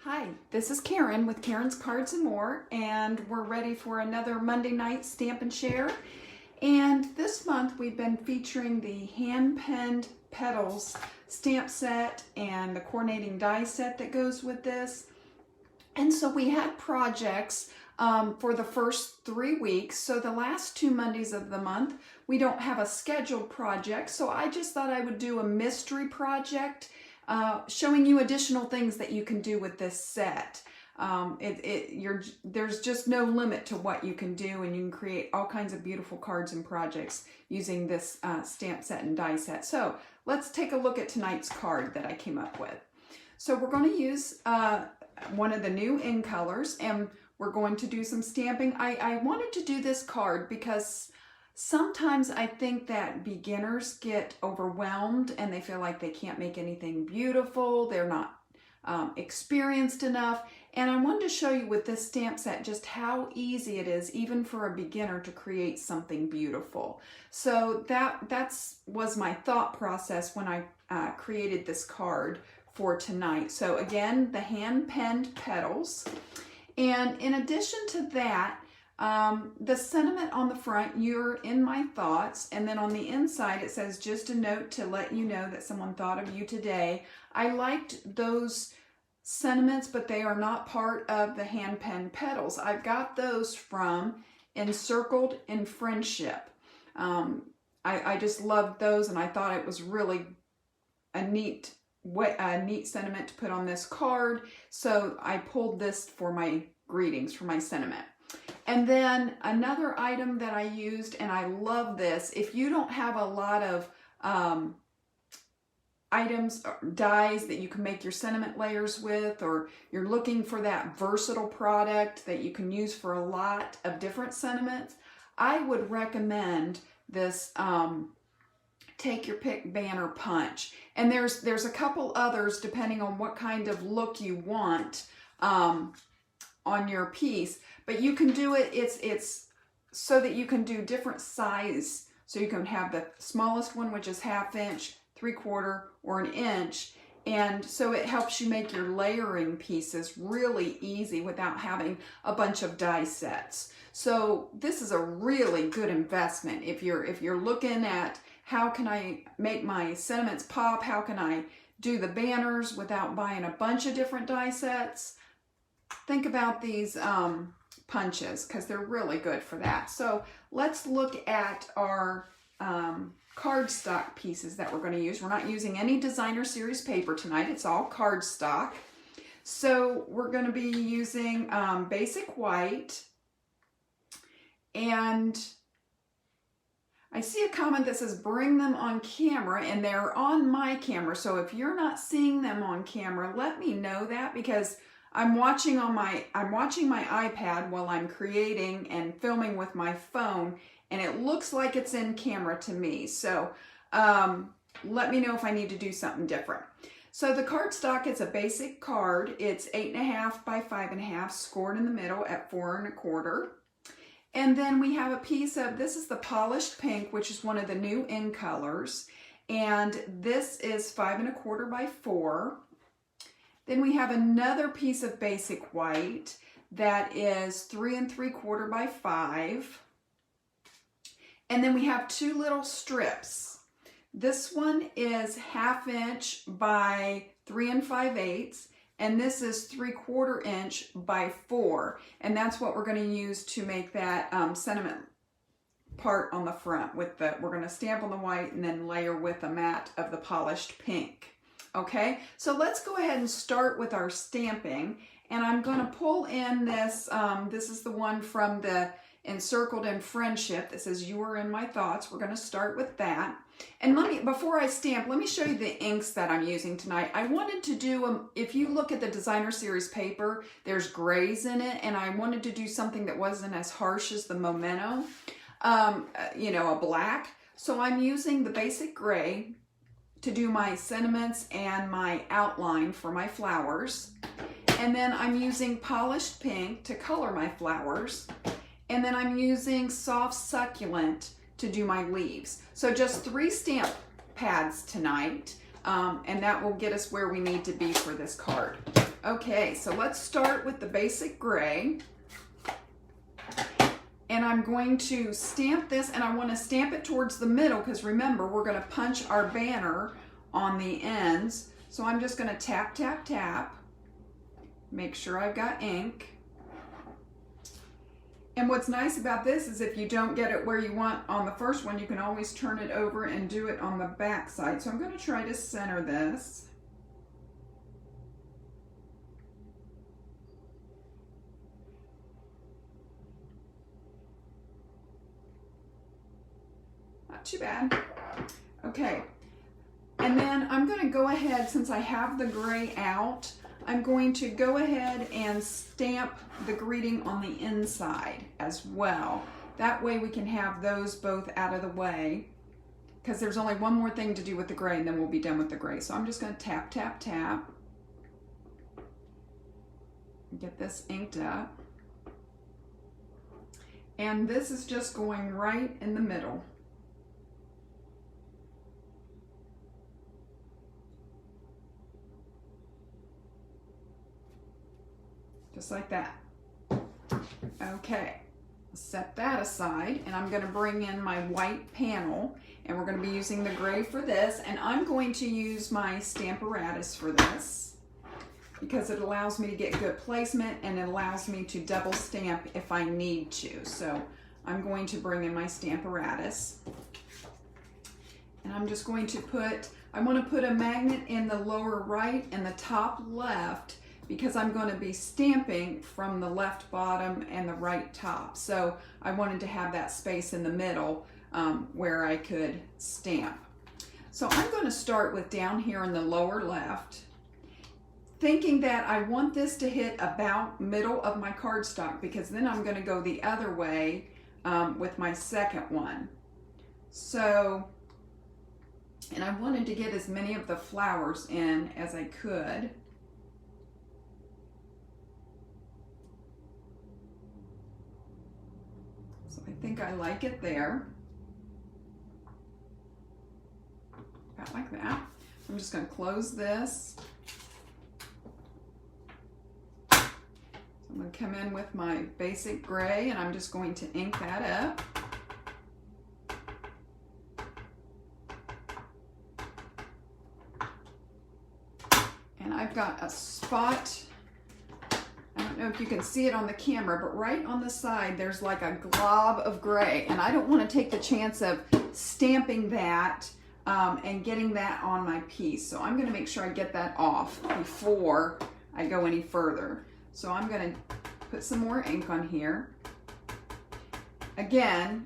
Hi, this is Karen with Karen's Cards and More, and we're ready for another Monday night Stamp and Share. And this month we've been featuring the Hand-Penned Petals stamp set and the coordinating die set that goes with this. And so we had projects for the first 3 weeks. So the last 2 Mondays of the month, we don't have a scheduled project. So I just thought I would do a mystery project showing you additional things that you can do with this set. There's just no limit to what you can do, and you can create all kinds of beautiful cards and projects using this stamp set and die set. So let's take a look at tonight's card that I came up with. So we're going to use one of the new in colors, and we're going to do some stamping. I wanted to do this card because sometimes I think that beginners get overwhelmed and they feel like they can't make anything beautiful. They're not experienced enough. And I wanted to show you with this stamp set just how easy it is, even for a beginner, to create something beautiful. So that was my thought process when I created this card for tonight. So again, the Hand-Penned Petals. And in addition to that, the sentiment on the front, "You're in my thoughts," and then on the inside it says, "Just a note to let you know that someone thought of you today." I liked those sentiments, but they are not part of the Hand-Penned Petals. I've got those from Encircled in Friendship. I just loved those, and I thought it was really a neat sentiment to put on this card. So I pulled this for my greetings, for my sentiment. And then another item that I used, and I love this, if you don't have a lot of items or dies that you can make your sentiment layers with, or you're looking for that versatile product that you can use for a lot of different sentiments, I would recommend this Take Your Pick Banner Punch. And there's a couple others depending on what kind of look you want on your piece, but you can do it, it's so that you can do different size. So you can have the smallest one, which is 1/2 inch, 3/4, or 1 inch. And so it helps you make your layering pieces really easy without having a bunch of die sets. So this is a really good investment. If you're looking at how can I make my sentiments pop, how can I do the banners without buying a bunch of different die sets, think about these punches, because they're really good for that. So let's look at our cardstock pieces that we're going to use. We're not using any designer series paper tonight. It's all cardstock. So we're going to be using basic white. And I see a comment that says bring them on camera, and they're on my camera. So if you're not seeing them on camera, let me know that, because I'm watching my iPad while I'm creating and filming with my phone, and it looks like it's in camera to me. So let me know if I need to do something different. So the cardstock is a basic card. It's 8.5 by 5.5, scored in the middle at 4 1/4. And then we have a piece of, this is the Polished Pink, which is one of the new in colors. And this is 5 1/4 by 4. Then we have another piece of basic white that is 3 3/4 by 5. And then we have 2 little strips. This one is 1/2 inch by 3 5/8, and this is 3/4 inch by 4. And that's what we're going to use to make that sentiment part on the front. We're going to stamp on the white and then layer with a matte of the Polished Pink. Okay, so let's go ahead and start with our stamping. And I'm going to pull in this, this is the one from the Encircled in Friendship that says, "You Are in My Thoughts." We're going to start with that. And before I stamp, let me show you the inks that I'm using tonight. I wanted to do, if you look at the designer series paper, there's grays in it, and I wanted to do something that wasn't as harsh as the Memento, you know, a black. So I'm using the basic gray to do my sentiments and my outline for my flowers. And then I'm using Polished Pink to color my flowers. And then I'm using Soft Succulent to do my leaves. So just 3 stamp pads tonight, and that will get us where we need to be for this card. Okay, so let's start with the basic gray. And I'm going to stamp this, and I want to stamp it towards the middle because remember, we're going to punch our banner on the ends. So I'm just going to tap, tap, tap. Make sure I've got ink. And what's nice about this is if you don't get it where you want on the first one, you can always turn it over and do it on the back side. So I'm going to try to center this. Not too bad. Okay. And then I'm going to go ahead, since I have the gray out, I'm going to go ahead and stamp the greeting on the inside as well. That way we can have those both out of the way, because there's only one more thing to do with the gray and then we'll be done with the gray. So I'm just going to tap, tap, tap. Get this inked up. And this is just going right in the middle. Just like that. Okay, set that aside, and I'm going to bring in my white panel, and we're going to be using the gray for this, and I'm going to use my Stamparatus for this because it allows me to get good placement and it allows me to double stamp if I need to. So I'm going to bring in my Stamparatus, and I'm just going to I want to put a magnet in the lower right and the top left, because I'm going to be stamping from the left bottom and the right top. So I wanted to have that space in the middle where I could stamp. So I'm going to start with down here in the lower left, thinking that I want this to hit about middle of my cardstock, because then I'm going to go the other way with my second one. So, and I wanted to get as many of the flowers in as I could. I think I like it there. About like that. I'm just going to close this. So I'm going to come in with my basic gray, and I'm just going to ink that up. And I've got a spot. I don't know if you can see it on the camera, but right on the side there's like a glob of gray, and I don't want to take the chance of stamping that and getting that on my piece. So I'm going to make sure I get that off before I go any further. So I'm going to put some more ink on here. Again,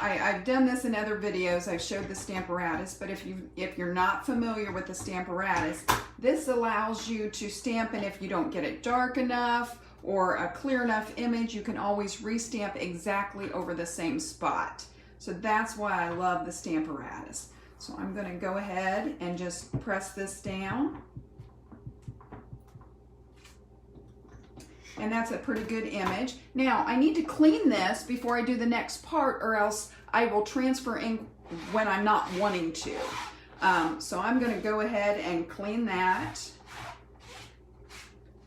I've done this in other videos, I've showed the Stamparatus, but if you're not familiar with the Stamparatus, this allows you to stamp, and if you don't get it dark enough or a clear enough image, you can always restamp exactly over the same spot. So that's why I love the Stamparatus. So I'm going to go ahead and just press this down. And that's a pretty good image. Now, I need to clean this before I do the next part, or else I will transfer ink when I'm not wanting to. So I'm going to go ahead and clean that.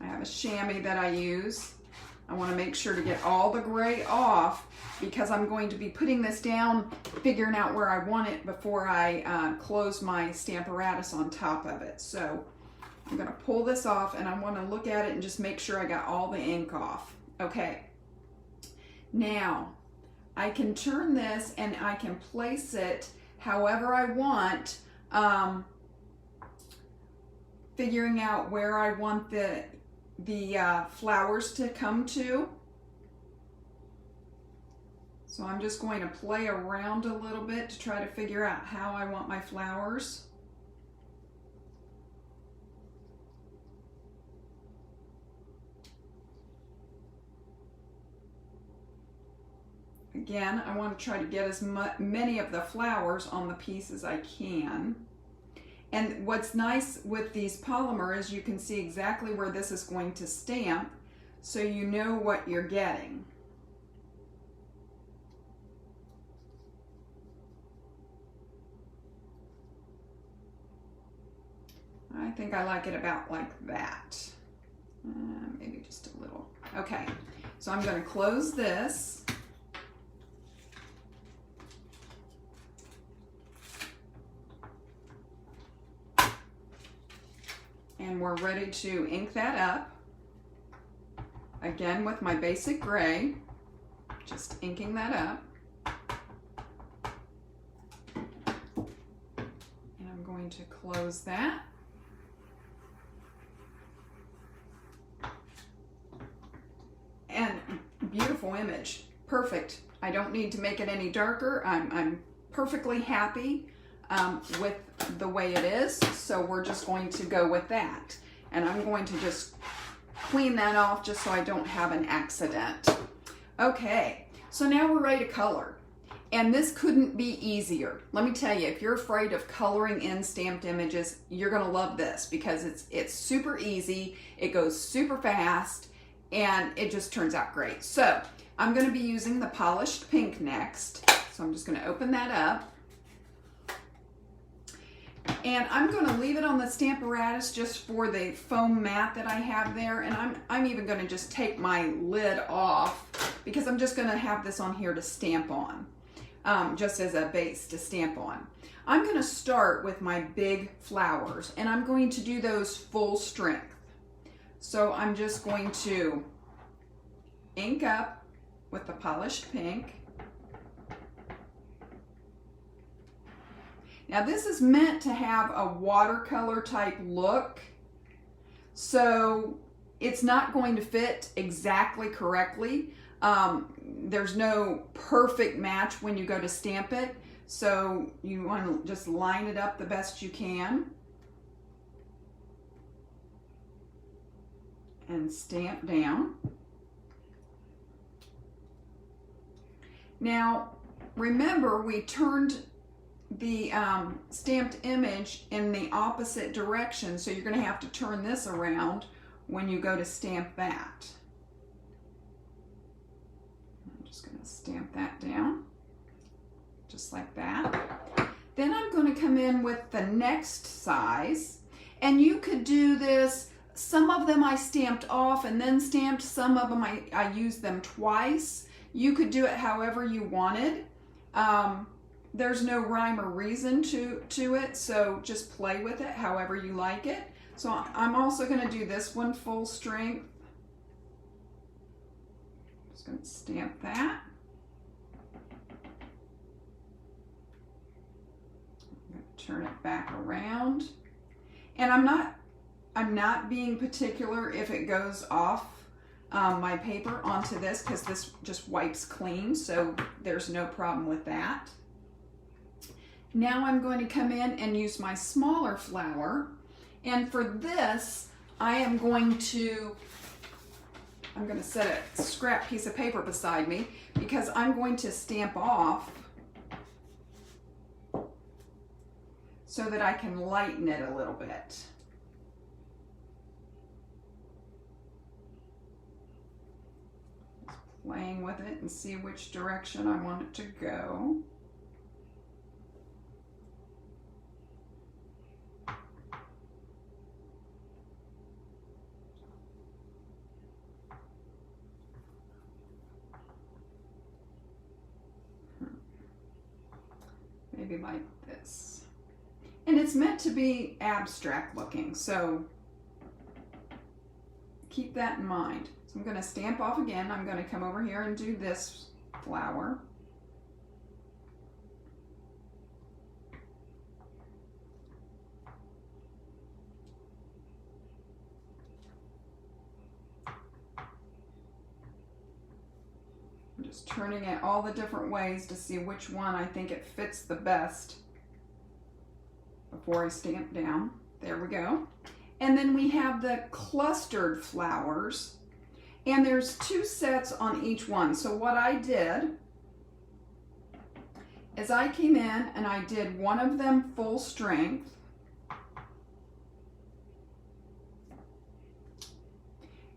I have a chamois that I use. I want to make sure to get all the gray off, because I'm going to be putting this down, figuring out where I want it before I close my Stamparatus on top of it. So I'm going to pull this off, and I want to look at it and just make sure I got all the ink off. Okay. Now, I can turn this and I can place it however I want, figuring out where I want the flowers to come to. So I'm just going to play around a little bit to try to figure out how I want my flowers. Again, I want to try to get as many of the flowers on the piece as I can. And what's nice with these polymer is you can see exactly where this is going to stamp, so you know what you're getting. I think I like it about like that. Okay, so I'm going to close this. And we're ready to ink that up. Again with my basic gray, just inking that up. And I'm going to close that. And beautiful image, perfect. I don't need to make it any darker. I'm perfectly happy with the way it is, so we're just going to go with that. And I'm going to just clean that off just so I don't have an accident. Okay, so now we're ready to color. And this couldn't be easier. Let me tell you, if you're afraid of coloring in stamped images, you're gonna love this because it's super easy, it goes super fast, and it just turns out great. So I'm gonna be using the polished pink next. So I'm just gonna open that up. And I'm going to leave it on the Stamparatus just for the foam mat that I have there. And I'm even going to just take my lid off because I'm just going to have this on here to stamp on, just as a base to stamp on. I'm going to start with my big flowers, and I'm going to do those full strength. So I'm just going to ink up with the polished pink. Now this is meant to have a watercolor type look, so it's not going to fit exactly correctly. There's no perfect match when you go to stamp it, so you want to just line it up the best you can and stamp down. Now remember, we turned the stamped image in the opposite direction, so you're going to have to turn this around when you go to stamp that. I'm just going to stamp that down just like that. Then I'm going to come in with the next size, and you could do this. Some of them I stamped off and then stamped, some of them I used them twice. You could do it however you wanted. There's no rhyme or reason to it, so just play with it however you like it. So I'm also going to do this one full strength. Just going to stamp that. I'm going to turn it back around. And I'm not being particular if it goes off my paper onto this, because this just wipes clean, so there's no problem with that. Now I'm going to come in and use my smaller flower, and for this I'm going to set a scrap piece of paper beside me because I'm going to stamp off so that I can lighten it a little bit. Just playing with it and see which direction I want it to go. Maybe like this. And it's meant to be abstract looking, so keep that in mind. So I'm going to stamp off again. I'm going to come over here and do this flower. I'm just turning it all the different ways to see which one I think it fits the best before I stamp down. There we go. And then we have the clustered flowers, and there's 2 sets on each one. So what I did is I came in and I did one of them full strength,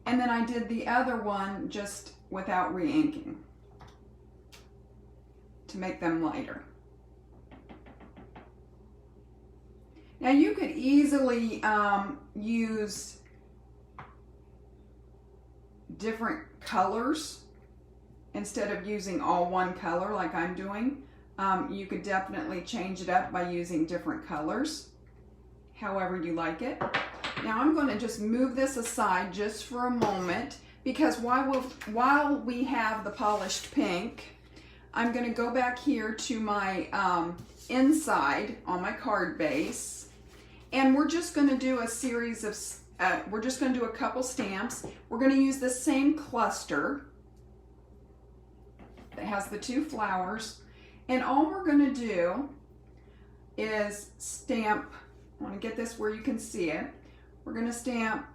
and then I did the other one just without re-inking to make them lighter. Now you could easily use different colors instead of using all one color like I'm doing, you could definitely change it up by using different colors, however you like it. Now I'm going to just move this aside just for a moment, because while we have the polished pink, I'm going to go back here to my inside on my card base, and we're just going to do a series of, we're just going to do a couple stamps. We're going to use the same cluster that has the 2 flowers, and all we're going to do is stamp, I want to get this where you can see it. We're going to stamp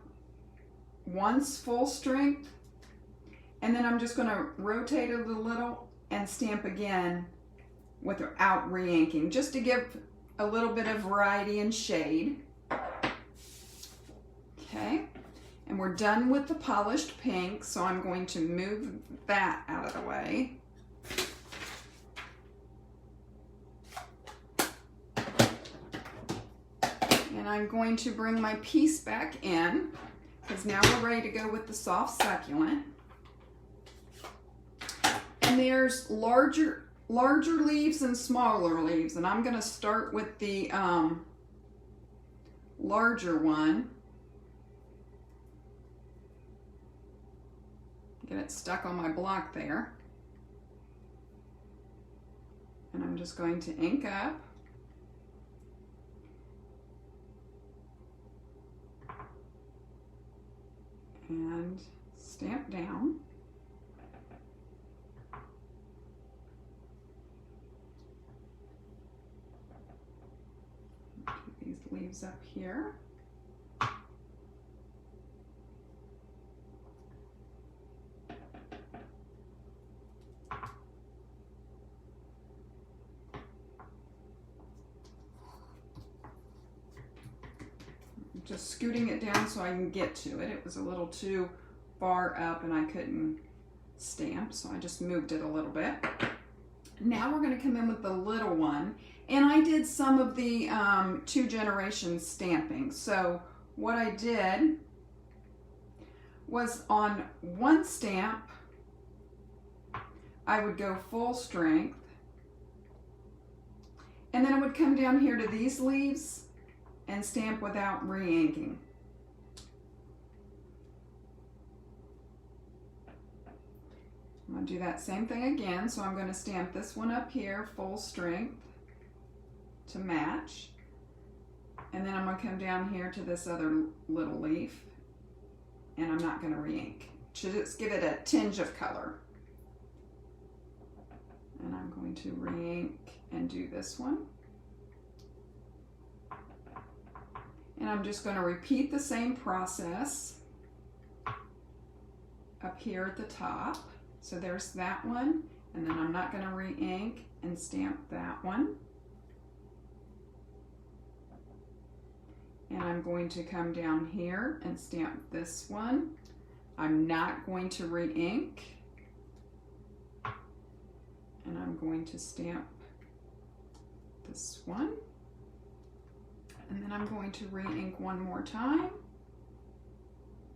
once full strength, and then I'm just going to rotate it a little and stamp again without re-inking, just to give a little bit of variety and shade. Okay, and we're done with the polished pink, so I'm going to move that out of the way. And I'm going to bring my piece back in, because now we're ready to go with the soft succulent. And there's larger leaves and smaller leaves, and I'm going to start with the larger one. Get it stuck on my block there. And I'm just going to ink up. And stamp down. Put these leaves up here. Just scooting it down so I can get to it. It was a little too far up and I couldn't stamp, so I just moved it a little bit. Now we're going to come in with the little one, and I did some of the 2 generations stamping. So what I did was on one stamp I would go full strength, and then I would come down here to these leaves and stamp without re-inking. I'm going to do that same thing again, so I'm going to stamp this one up here full strength to match, and then I'm going to come down here to this other little leaf, and I'm not going to re-ink, to just give it a tinge of color. And I'm going to re-ink and do this one. And I'm just going to repeat the same process up here at the top. So there's that one, and then I'm not going to re-ink and stamp that one. And I'm going to come down here and stamp this one. I'm not going to re-ink. And I'm going to stamp this one. And then I'm going to re-ink one more time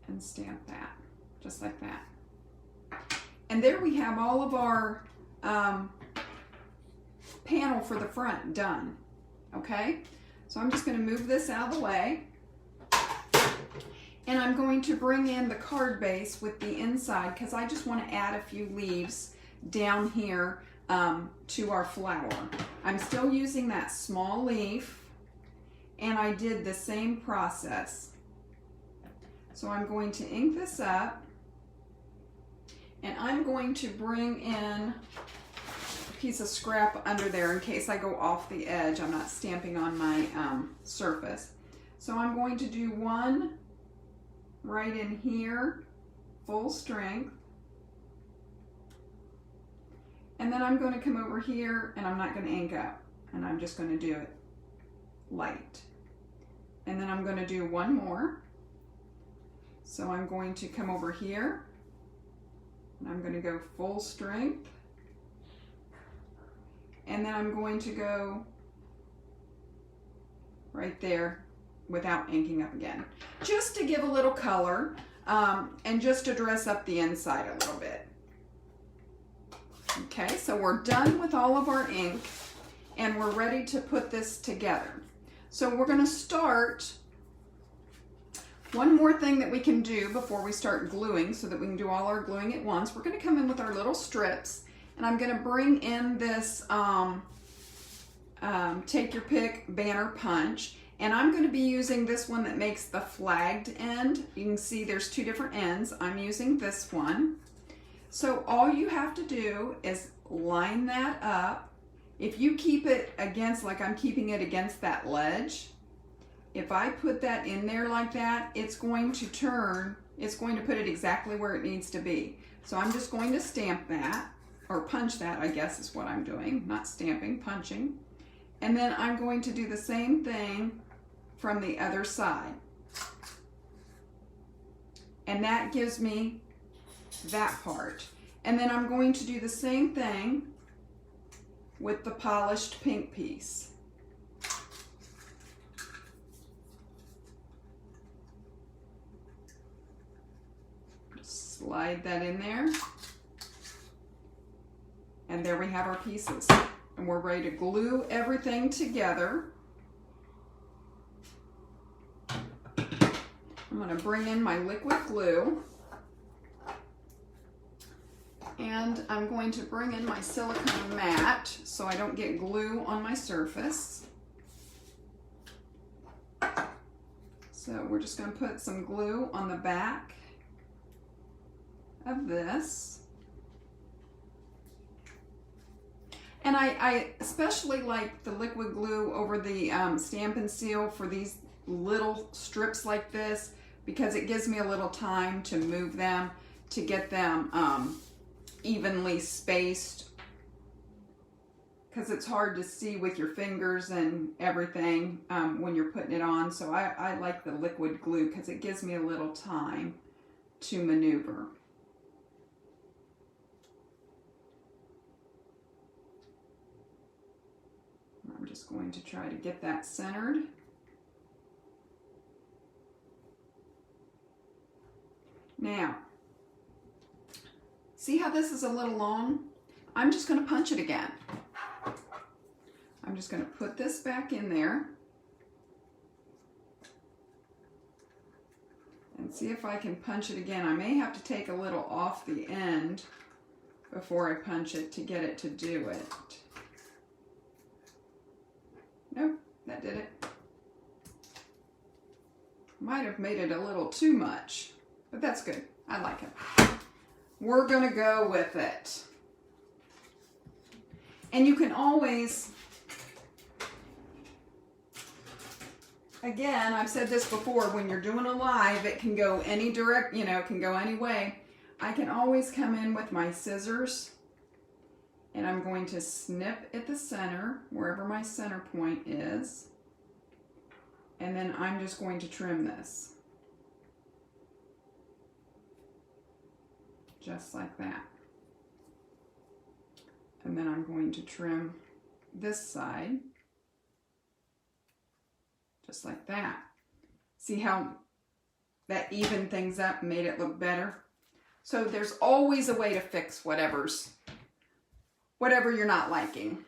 and stamp that, just like that. And there we have all of our panel for the front done, okay? So I'm just going to move this out of the way. And I'm going to bring in the card base with the inside, because I just want to add a few leaves down here to our flower. I'm still using that small leaf, and I did the same process. So I'm going to ink this up, and I'm going to bring in a piece of scrap under there in case I go off the edge. I'm not stamping on my surface. So I'm going to do one right in here, full strength. And then I'm going to come over here, and I'm not going to ink up, and I'm just going to do it light. And then I'm going to do one more. So I'm going to come over here, and I'm going to go full strength. And then I'm going to go right there without inking up again, just to give a little color. and just to dress up the inside a little bit. Okay, so we're done with all of our ink and we're ready to put this together. So we're going to start. One more thing that we can do before we start gluing so that we can do all our gluing at once, we're going to come in with our little strips, and I'm going to bring in this Take Your Pick banner punch, and I'm going to be using this one that makes the flagged end. You can see there's two different ends. I'm using this one. So all you have to do is line that up. If you keep it against, like I'm keeping it against that ledge, if I put that in there like that, it's going to turn, it's going to put it exactly where it needs to be. So I'm just going to stamp that, or punch that, I guess is what I'm doing, not stamping, punching. And then I'm going to do the same thing from the other side. And that gives me that part. And then I'm going to do the same thing with the polished pink piece. Slide that in there. And there we have our pieces. And we're ready to glue everything together. I'm going to bring in my liquid glue. And I'm going to bring in my silicone mat so I don't get glue on my surface. So we're just going to put some glue on the back of this. And I especially like the liquid glue over the stamp and seal for these little strips like this, because it gives me a little time to move them, to get them evenly spaced, because it's hard to see with your fingers and everything when you're putting it on. So I like the liquid glue because it gives me a little time to maneuver. I'm just going to try to get that centered. Now, see how this is a little long? I'm just going to punch it again. I'm just going to put this back in there and see if I can punch it again. I may have to take a little off the end before I punch it to get it to do it. Nope, that did it. Might have made it a little too much, but that's good. I like it. We're gonna go with it. And you can always, again, I've said this before, when you're doing a live, it can go any direct, you know, it can go any way. I can always come in with my scissors and I'm going to snip at the center, wherever my center point is. And then I'm just going to trim this. Just like that. And then I'm going to trim this side. Just like that. See how that evened things up and made it look better? So there's always a way to fix whatever you're not liking.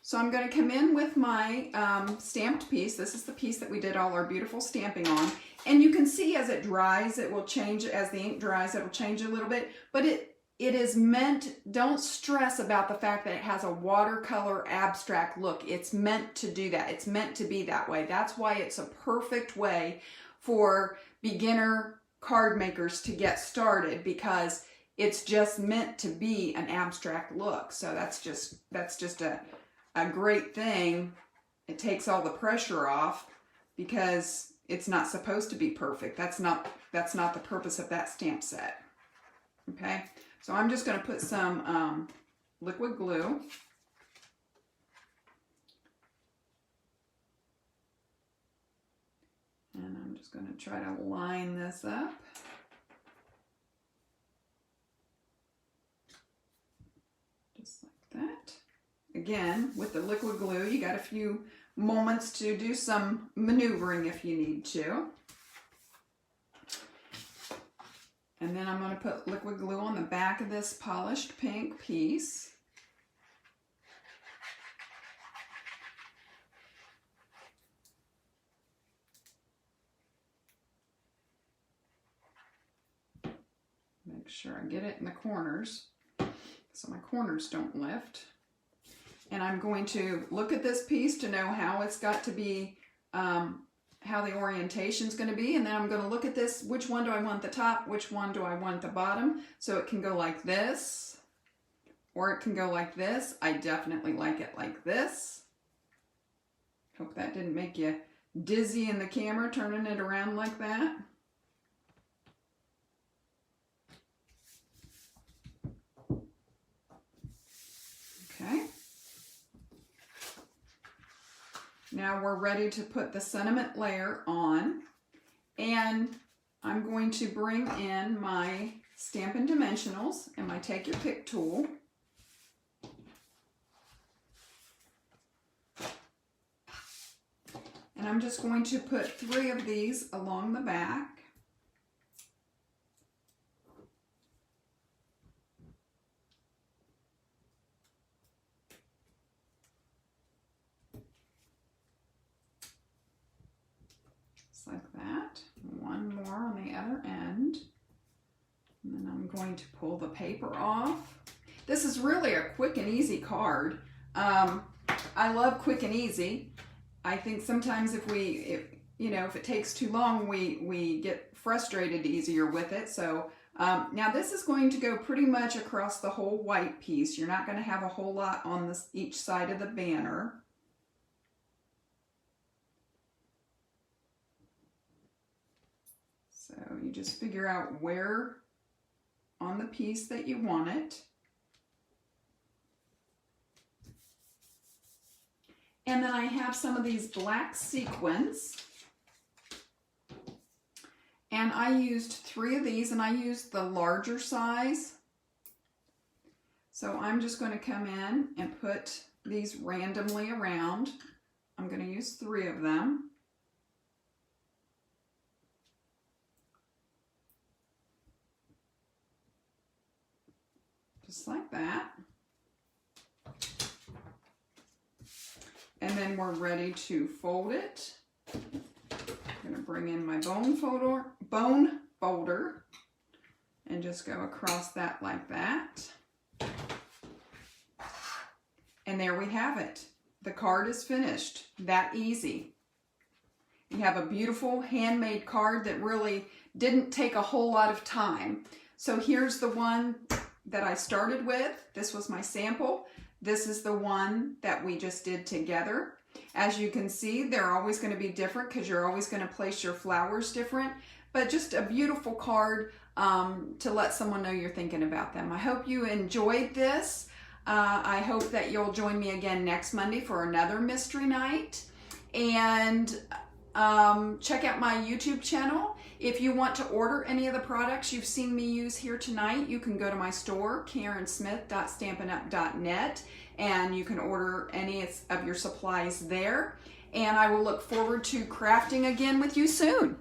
So I'm going to come in with my stamped piece. This is the piece that we did all our beautiful stamping on. And you can see as it dries, it will change. As the ink dries, it will change a little bit. But it is meant, don't stress about the fact that it has a watercolor abstract look. It's meant to do that. It's meant to be that way. That's why it's a perfect way for beginner card makers to get started, because it's just meant to be an abstract look. So that's just a great thing. It takes all the pressure off because it's not supposed to be perfect. That's not the purpose of that stamp set. Okay, so I'm just going to put some liquid glue. And I'm just going to try to line this up. Just like that. Again, with the liquid glue, you got a few moments to do some maneuvering if you need to. And then I'm going to put liquid glue on the back of this polished pink piece. Make sure I get it in the corners so my corners don't lift. And I'm going to look at this piece to know how it's got to be, how the orientation is going to be, and then I'm going to look at this, which one do I want the top, which one do I want the bottom, so it can go like this, or it can go like this. I definitely like it like this. Hope that didn't make you dizzy in the camera, turning it around like that. Okay. Now we're ready to put the sentiment layer on, and I'm going to bring in my Stampin' Dimensionals and my Take Your Pick tool. And I'm just going to put 3 of these along the back. Like that. One more on the other end. And then I'm going to pull the paper off. This is really a quick and easy card. I love quick and easy. I think sometimes if it takes too long, we get frustrated easier with it. So now this is going to go pretty much across the whole white piece. You're not going to have a whole lot on each side of the banner. So you just figure out where on the piece that you want it. And then I have some of these black sequins. And I used 3 of these, and I used the larger size. So I'm just going to come in and put these randomly around. I'm going to use 3 of them. Just like that. And then we're ready to fold it. I'm going to bring in my bone folder and just go across that like that. And there we have it. The card is finished. That easy. You have a beautiful handmade card that really didn't take a whole lot of time. So here's the one that I started with. This was my sample. This is the one that we just did together. As you can see, they're always going to be different because you're always going to place your flowers different, but just a beautiful card to let someone know you're thinking about them. I hope you enjoyed this. I hope that you'll join me again next Monday for another mystery night. And check out my YouTube channel. If you want to order any of the products you've seen me use here tonight, you can go to my store, karensmith.stampinup.net, and you can order any of your supplies there. And I will look forward to crafting again with you soon.